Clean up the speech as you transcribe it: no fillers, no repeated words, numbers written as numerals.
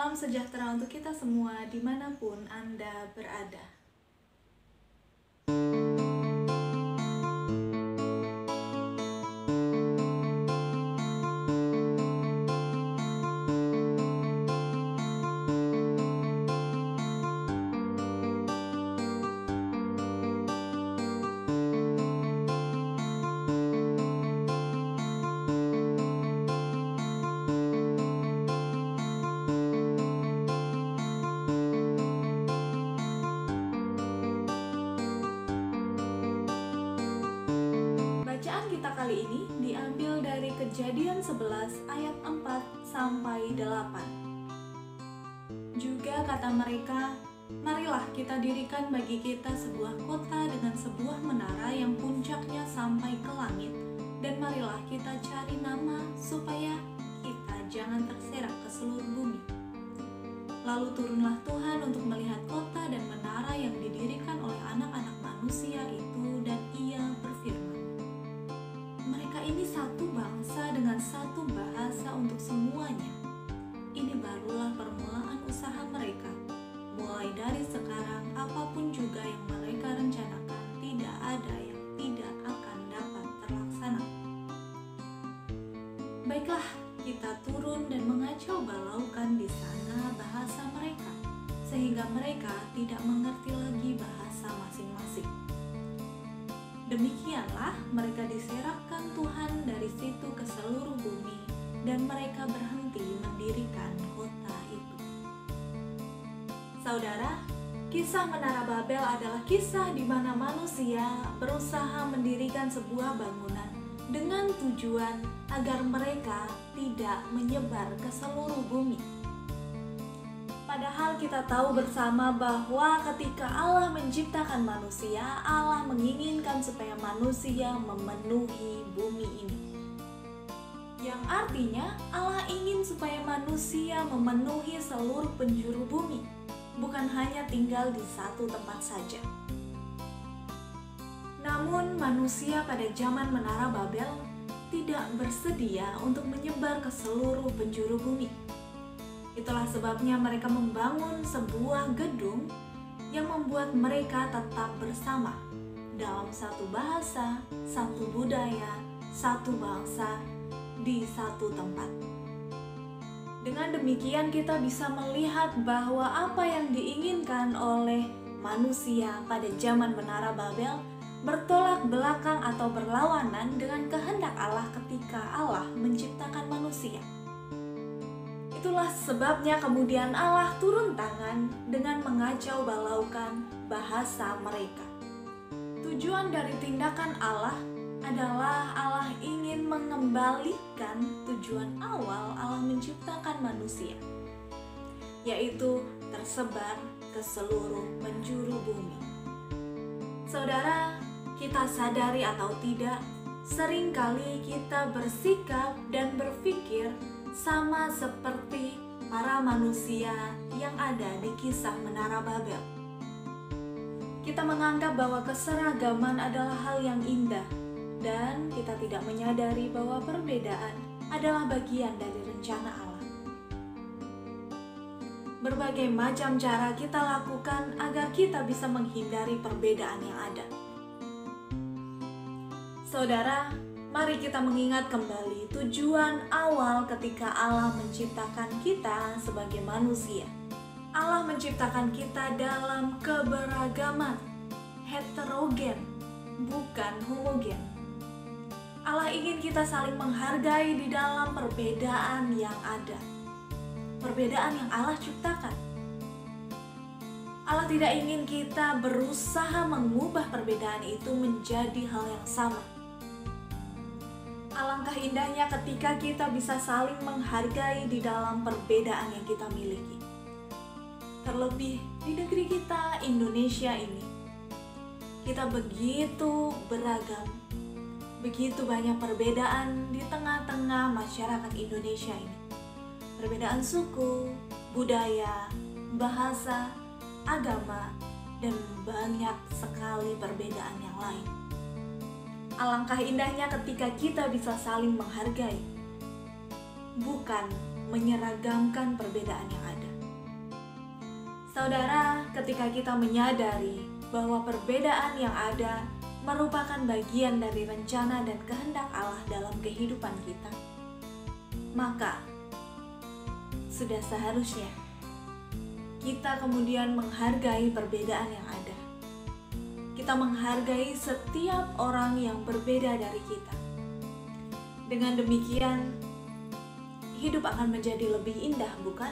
Salam sejahtera untuk kita semua dimanapun Anda berada. Bacaan kita kali ini diambil dari Kejadian 11 ayat 4 sampai 8. Juga kata mereka, marilah kita dirikan bagi kita sebuah kota dengan sebuah menara yang puncaknya sampai ke langit, dan marilah kita cari nama supaya kita jangan terserak ke seluruh bumi. Lalu turunlah Tuhan untuk melihat kota dan menara yang didirikan oleh anak-anak manusia itu, dan ia berfirman, mereka ini satu bangsa dengan satu bahasa untuk semuanya. Ini barulah permulaan usaha mereka. Mulai dari sekarang, apapun juga yang mereka rencanakan, tidak ada yang tidak akan dapat terlaksana. Baiklah, kita turun dan mengacau balaukan di sana bahasa mereka, sehingga mereka tidak mengerti lagi bahasa masing-masing. Demikianlah mereka diserapkan Tuhan dari situ ke seluruh bumi, dan mereka berhenti mendirikan kota itu. Saudara, kisah Menara Babel adalah kisah di mana manusia berusaha mendirikan sebuah bangunan dengan tujuan agar mereka tidak menyebar ke seluruh bumi. Padahal kita tahu bersama bahwa ketika Allah menciptakan manusia, Allah menginginkan supaya manusia memenuhi bumi ini. Yang artinya Allah ingin supaya manusia memenuhi seluruh penjuru bumi, bukan hanya tinggal di satu tempat saja. Namun manusia pada zaman Menara Babel tidak bersedia untuk menyebar ke seluruh penjuru bumi. Itulah sebabnya mereka membangun sebuah gedung yang membuat mereka tetap bersama dalam satu bahasa, satu budaya, satu bangsa, di satu tempat. Dengan demikian kita bisa melihat bahwa apa yang diinginkan oleh manusia pada zaman Menara Babel bertolak belakang atau berlawanan dengan kehendak Allah ketika Allah menciptakan manusia. Itulah sebabnya kemudian Allah turun tangan dengan mengacau balaukan bahasa mereka. Tujuan dari tindakan Allah adalah Allah ingin mengembalikan tujuan awal Allah menciptakan manusia, yaitu tersebar ke seluruh penjuru bumi. Saudara, kita sadari atau tidak, seringkali kita bersikap dan berpikir sama seperti para manusia yang ada di kisah Menara Babel. Kita menganggap bahwa keseragaman adalah hal yang indah, dan kita tidak menyadari bahwa perbedaan adalah bagian dari rencana Allah. Berbagai macam cara kita lakukan agar kita bisa menghindari perbedaan yang ada. Saudara, mari kita mengingat kembali tujuan awal ketika Allah menciptakan kita sebagai manusia. Allah menciptakan kita dalam keberagaman, heterogen, bukan homogen. Allah ingin kita saling menghargai di dalam perbedaan yang ada. Perbedaan yang Allah ciptakan. Allah tidak ingin kita berusaha mengubah perbedaan itu menjadi hal yang sama. Alangkah indahnya ketika kita bisa saling menghargai di dalam perbedaan yang kita miliki. Terlebih di negeri kita, Indonesia ini. Kita begitu beragam, begitu banyak perbedaan di tengah-tengah masyarakat Indonesia ini. Perbedaan suku, budaya, bahasa, agama, dan banyak sekali perbedaan yang lain. Alangkah indahnya ketika kita bisa saling menghargai, bukan menyeragamkan perbedaan yang ada. Saudara, ketika kita menyadari bahwa perbedaan yang ada merupakan bagian dari rencana dan kehendak Allah dalam kehidupan kita, maka sudah seharusnya kita kemudian menghargai perbedaan yang ada. Kita menghargai setiap orang yang berbeda dari kita. Dengan demikian, hidup akan menjadi lebih indah, bukan?